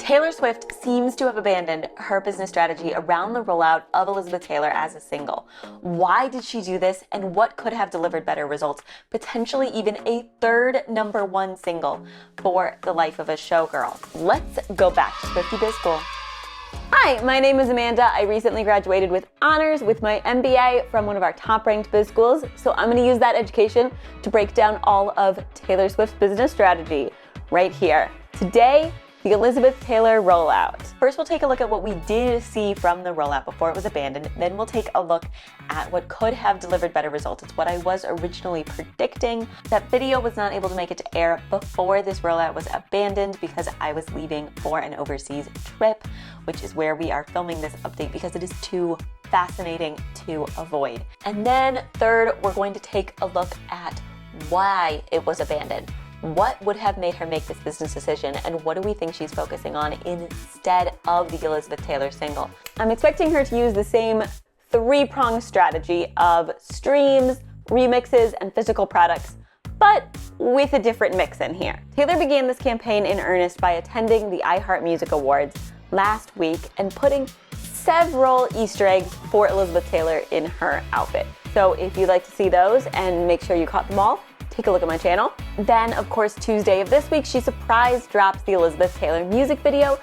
Taylor Swift seems to have abandoned her business strategy around the rollout of Elizabeth Taylor as a single. Why did she do this, and what could have delivered better results? Potentially even a third #1 single for the life of a showgirl. Let's go back to Swiftie Biz School. Hi, my name is Amanda. I recently graduated with honors with my MBA from one of our top-ranked biz schools, so I'm going to use that education to break down all of Taylor Swift's business strategy right here. Today, the Elizabeth Taylor rollout. First, we'll take a look at what we did see from the rollout before it was abandoned. Then we'll take a look at what could have delivered better results. It's what I was originally predicting. That video was not able to make it to air before this rollout was abandoned because I was leaving for an overseas trip, which is where we are filming this update because it is too fascinating to avoid. And then third, we're going to take a look at why it was abandoned. What would have made her make this business decision, and what do we think she's focusing on instead of the Elizabeth Taylor single? I'm expecting her to use the same three-pronged strategy of streams, remixes, and physical products, but with a different mix in here. Taylor began this campaign in earnest by attending the iHeart Music Awards last week and putting several Easter eggs for Elizabeth Taylor in her outfit. So if you'd like to see those and make sure you caught them all, take a look at my channel. Then, of course, Tuesday of this week, she surprise drops the Elizabeth Taylor music video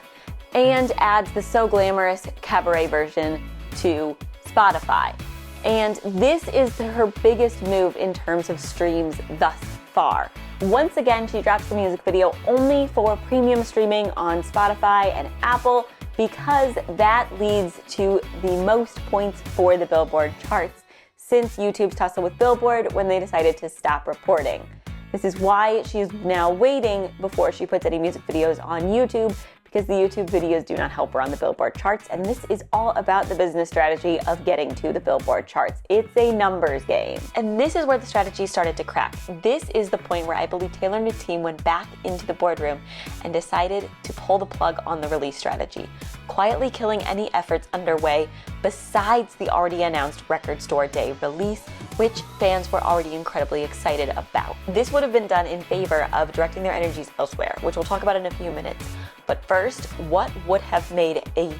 and adds the So Glamorous cabaret version to Spotify. And this is her biggest move in terms of streams thus far. Once again, she drops the music video only for premium streaming on Spotify and Apple because that leads to the most points for the Billboard charts since YouTube's tussle with Billboard when they decided to stop reporting. This is why she's now waiting before she puts any music videos on YouTube, because the YouTube videos do not help her on the Billboard charts, and this is all about the business strategy of getting to the Billboard charts. It's a numbers game. And this is where the strategy started to crack. This is the point where I believe Taylor and her team went back into the boardroom and decided to pull the plug on the release strategy, quietly killing any efforts underway besides the already announced Record Store Day release, which fans were already incredibly excited about. This would have been done in favor of directing their energies elsewhere, which we'll talk about in a few minutes. But first, what would have made a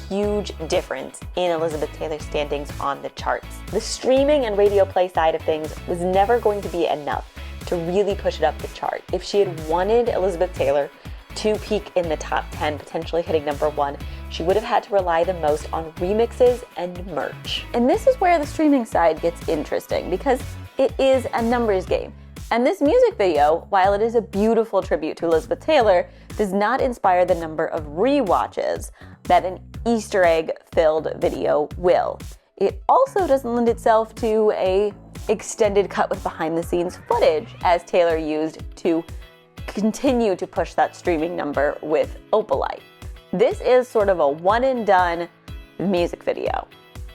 huge difference in Elizabeth Taylor's standings on the charts? The streaming and radio play side of things was never going to be enough to really push it up the chart. If she had wanted Elizabeth Taylor to peak in the top 10, potentially hitting #1, she would have had to rely the most on remixes and merch. And this is where the streaming side gets interesting because it is a numbers game. And this music video, while it is a beautiful tribute to Elizabeth Taylor, does not inspire the number of rewatches that an Easter egg-filled video will. It also doesn't lend itself to a extended cut with behind-the-scenes footage, as Taylor used to continue to push that streaming number with Opalite. This is sort of a one-and-done music video,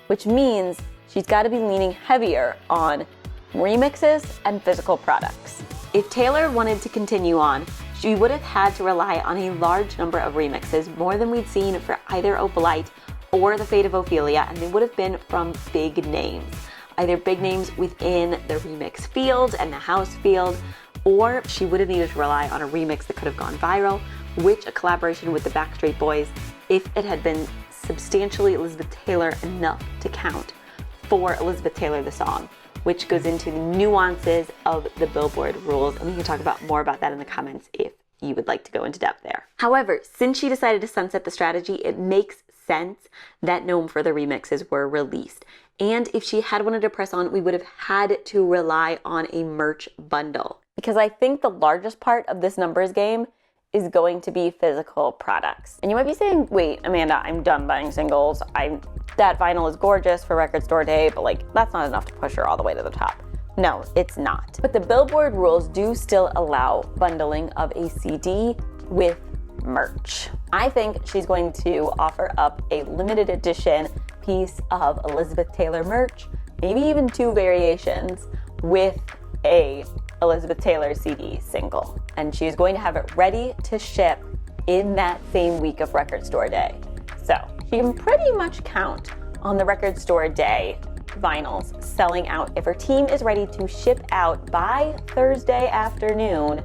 which means she's got to be leaning heavier on remixes and physical products. If Taylor wanted to continue on, she would have had to rely on a large number of remixes, more than we'd seen for either Opalite or The Fate of Ophelia, and they would have been from big names. Either big names within the remix field and the house field, or she would have needed to rely on a remix that could have gone viral, which a collaboration with the Backstreet Boys, if it had been substantially Elizabeth Taylor enough to count for Elizabeth Taylor the song, which goes into the nuances of the Billboard rules. And we can talk about more about that in the comments if you would like to go into depth there. However, since she decided to sunset the strategy, it makes sense that no further remixes were released. And if she had wanted to press on, we would have had to rely on a merch bundle. Because I think the largest part of this numbers game is going to be physical products. And you might be saying, wait, Amanda, I'm done buying singles. That vinyl is gorgeous for Record Store Day, but that's not enough to push her all the way to the top. No, it's not. But the Billboard rules do still allow bundling of a CD with merch. I think she's going to offer up a limited edition piece of Elizabeth Taylor merch, maybe even 2 variations with a Elizabeth Taylor CD single. And she's going to have it ready to ship in that same week of Record Store Day. So she can pretty much count on the Record Store Day vinyls selling out if her team is ready to ship out by Thursday afternoon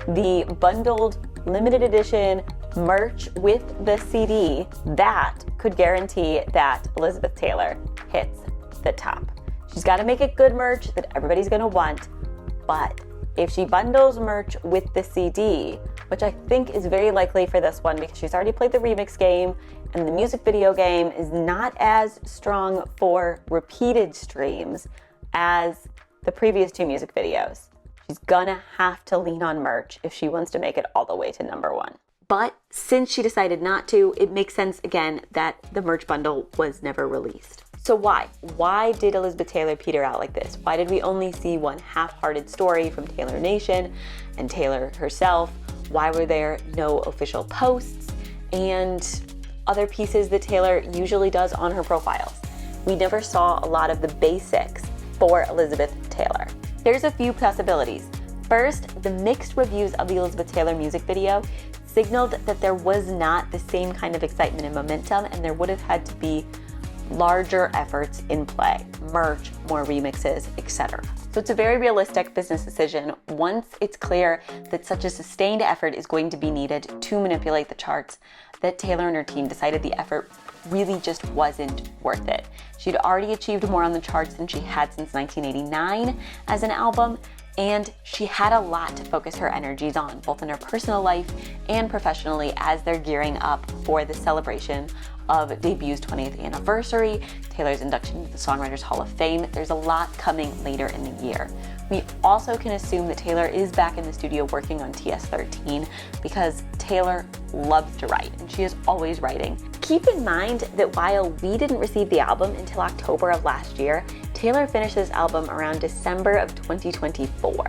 the bundled limited edition merch with the CD, that could guarantee that Elizabeth Taylor hits the top. She's got to make it good merch that everybody's going to want, but if she bundles merch with the CD, which I think is very likely for this one because she's already played the remix game and the music video game is not as strong for repeated streams as the previous two music videos, she's gonna have to lean on merch if she wants to make it all the way to #1. But since she decided not to, it makes sense again that the merch bundle was never released. So why? Why did Elizabeth Taylor peter out like this? Why did we only see one half-hearted story from Taylor Nation and Taylor herself? Why were there no official posts and other pieces that Taylor usually does on her profiles? We never saw a lot of the basics for Elizabeth Taylor. There's a few possibilities. First, the mixed reviews of the Elizabeth Taylor music video signaled that there was not the same kind of excitement and momentum, and there would have had to be larger efforts in play, merch, more remixes, etc. So it's a very realistic business decision once it's clear that such a sustained effort is going to be needed to manipulate the charts, that Taylor and her team decided the effort really just wasn't worth it. She'd already achieved more on the charts than she had since 1989 as an album, and she had a lot to focus her energies on, both in her personal life and professionally, as they're gearing up for the celebration of Debut's 20th anniversary, Taylor's induction into the Songwriters Hall of Fame. There's a lot coming later in the year. We also can assume that Taylor is back in the studio working on TS13 because Taylor loves to write and she is always writing. Keep in mind that while we didn't receive the album until October of last year, Taylor finished this album around December of 2024.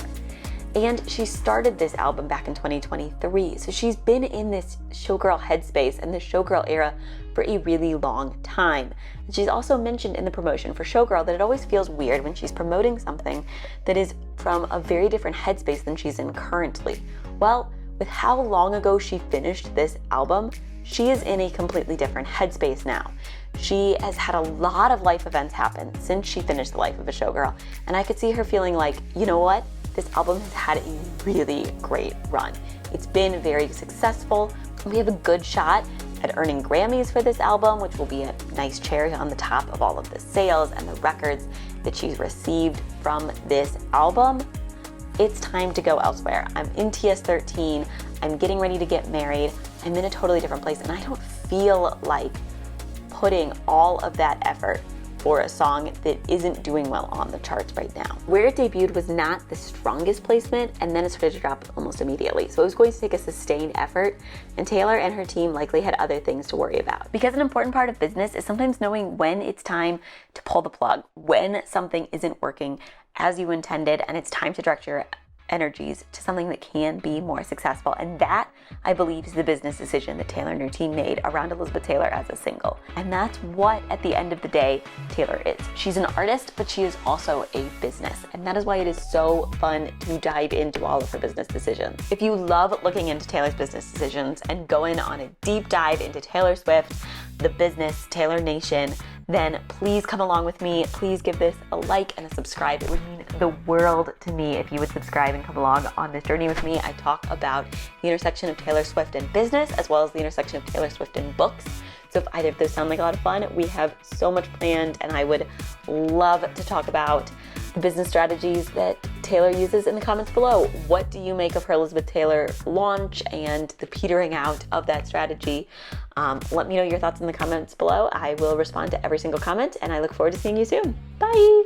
And she started this album back in 2023. So she's been in this Showgirl headspace and the Showgirl era for a really long time. And she's also mentioned in the promotion for Showgirl that it always feels weird when she's promoting something that is from a very different headspace than she's in currently. Well, with how long ago she finished this album, she is in a completely different headspace now. She has had a lot of life events happen since she finished The Life of a Showgirl. And I could see her feeling like, you know what? This album has had a really great run. It's been very successful. We have a good shot at earning Grammys for this album, which will be a nice cherry on the top of all of the sales and the records that she's received from this album. It's time to go elsewhere. I'm in TS13. I'm getting ready to get married. I'm in a totally different place, and I don't feel like putting all of that effort for a song that isn't doing well on the charts right now. Where it debuted was not the strongest placement, and then it started to drop almost immediately. So it was going to take a sustained effort, and Taylor and her team likely had other things to worry about. Because an important part of business is sometimes knowing when it's time to pull the plug, when something isn't working as you intended, and it's time to direct your energies to something that can be more successful. And that, I believe, is the business decision that Taylor and her team made around Elizabeth Taylor as a single. And that's what, at the end of the day, Taylor is. She's an artist, but she is also a business. And that is why it is so fun to dive into all of her business decisions. If you love looking into Taylor's business decisions and going on a deep dive into Taylor Swift, the business, Taylor Nation, then please come along with me. Please give this a like and a subscribe. It would mean the world to me if you would subscribe and come along on this journey with me. I talk about the intersection of Taylor Swift and business, as well as the intersection of Taylor Swift and books. So if either of those sound like a lot of fun, we have so much planned, and I would love to talk about the business strategies that Taylor uses in the comments below. What do you make of her Elizabeth Taylor launch and the petering out of that strategy? Let me know your thoughts in the comments below. I will respond to every single comment, and I look forward to seeing you soon. Bye!